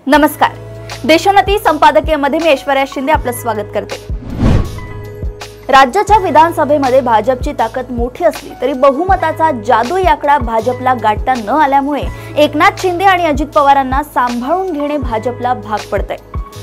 नमस्कार. देशोन्नती संपादकीयमध्ये मी ऐश्वर्या शिंदे आपलं स्वागत करते. राज्याच्या विधानसभेमध्ये भाजपची ताकद मोठी असली तरी बहुमताचा जादुई आकडा भाजपला गाठता न आल्यामुळे एकनाथ शिंदे आणि अजित पवारांना सांभाळून घेणे भाजपला भाग पडतंय.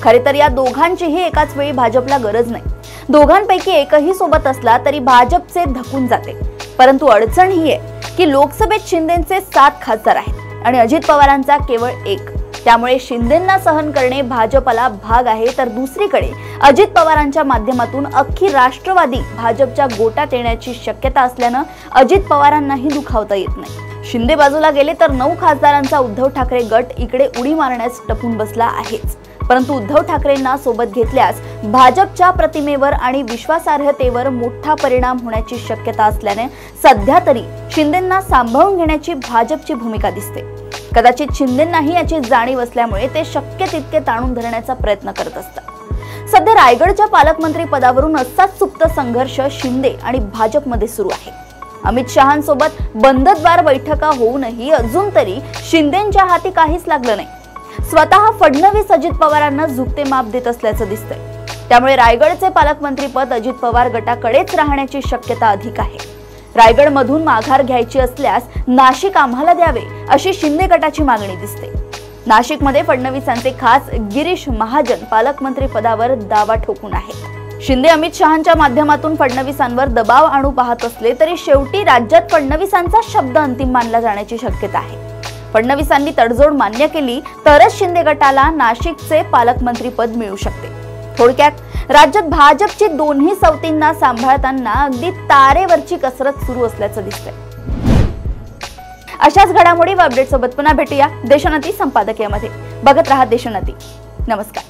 खरे तर या दोघांचीही एकाच वेळी भाजपला गरज नाही. दोघांपैकी एकही सोबत असला तरी भाजपचे धकून जाते. परंतु अडचण ही आहे की लोकसभेत शिंदेंचे 7 खासदार आहेत आणि अजित पवारांचा केवळ 1. त्यामुळे शिंदेंना सहन करणे भाजपला भाग आहे, तर दुसरीकडे अजित पवारांच्या माध्यमातून अख्खी राष्ट्रवादी भाजपच्या गोटात येण्याची शक्यता असल्यानं अजित पवारांनाही दुखावता येत नाही. शिंदे बाजूला गेले तर 9 खासदारांचा उद्धव ठाकरे गट इकडे उडी मारण्यास टपून बसला आहेच. परंतु उद्धव ठाकरेंना सोबत घेतल्यास भाजपच्या प्रतिमेवर आणि विश्वासार्हतेवर मोठा परिणाम होण्याची शक्यता असल्याने सध्या तरी शिंदेंना सांभाळून घेण्याची भाजपची भूमिका दिसते. कदाचित शिंदेंनाही याची जाणीव असल्यामुळे ते शक्य तितके ताणून धरण्याचा प्रयत्न करत असतात. सध्या रायगडच्या पालकमंत्री पदावरून असाच सुप्त संघर्ष शिंदे आणि भाजपमध्ये सुरू आहे. अमित शहांसोबत बंदद्वार बैठका होऊनही अजून तरी शिंदेंच्या हाती काहीच लागलं नाही. स्वतः फडणवीस अजित पवारांना झुकते माप देत असल्याचं दिसतंय. त्यामुळे रायगडचे पालकमंत्रीपद अजित पवार गटाकडेच राहण्याची शक्यता अधिक आहे. रायगडमधून माघार घ्यायची असल्यास नाशिक आम्हाला द्यावे अशी शिंदे गटाची मागणी दिसते. नाशिकमध्ये फडणवीसांचे खास गिरीश महाजन पालकमंत्री पदावर दावा ठोकून आहेत. शिंदे अमित शहांच्या माध्यमातून फडणवीसांवर दबाव आणू पाहत असले तरी शेवटी राज्यात फडणवीसांचा शब्द अंतिम मानला जाण्याची शक्यता आहे. फडणवीसांनी तडजोड मान्य केली तरच शिंदे गटाला नाशिकचे पालकमंत्रीपद मिळू शकते. थोडक्यात राज्यात भाजपची दोन्ही सवतींना सांभाळताना अगदी तारेवरची कसरत सुरू असल्याचं दिसतंय. अशाच घडामोडी व अपडेट सोबत पुन्हा भेटूया देशोन्नती संपादकीयमध्ये. बघत रहा देशोन्नती. नमस्कार.